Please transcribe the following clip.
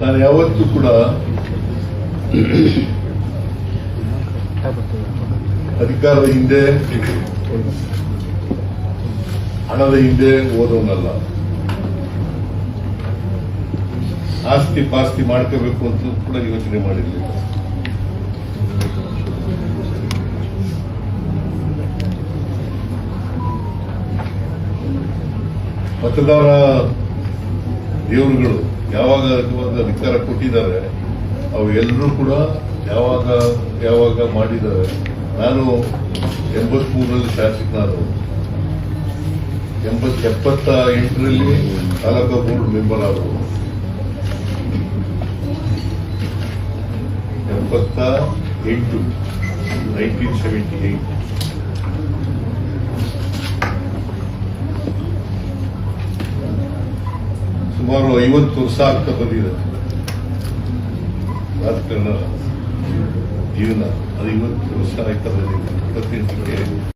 ನಾನು ಯಾವತ್ತೂ ಕೂಡ ಅಧಿಕಾರದ ಹಿಂದೆ ಹಣದ ಹಿಂದೆ ಓದೋನಲ್ಲ. ಆಸ್ತಿ ಪಾಸ್ತಿ ಮಾಡ್ಕೋಬೇಕು ಅಂತ ಕೂಡ ಯೋಚನೆ ಮಾಡಿರಲಿಲ್ಲ. ಮತದಾರ ದೇವರುಗಳು ಯಾವಾಗ ಅಧಿಕಾರ ಕೊಟ್ಟಿದ್ದಾರೆ ಅವು ಎಲ್ಲರೂ ಕೂಡ ಯಾವಾಗ ಯಾವಾಗ ಮಾಡಿದ್ದಾರೆ. ನಾನು 83ರಲ್ಲಿ ಶಾಸಕನಾದವು, 78ರಲ್ಲಿ ತಾಲೂಕಾ ಬೋರ್ಡ್ ಮೆಂಬರ್ ಆದವು, 1978 ಸುಮಾರು 50 ವರ್ಷ ಆಗ್ತಾ ಬಂದಿದೆ ರಾಜಕಾರಣ ಜೀವನ. ಅದು 50 ವರ್ಷ ಆಗ್ತಾ ಬಂದಿದೆ. 28ಕ್ಕೆ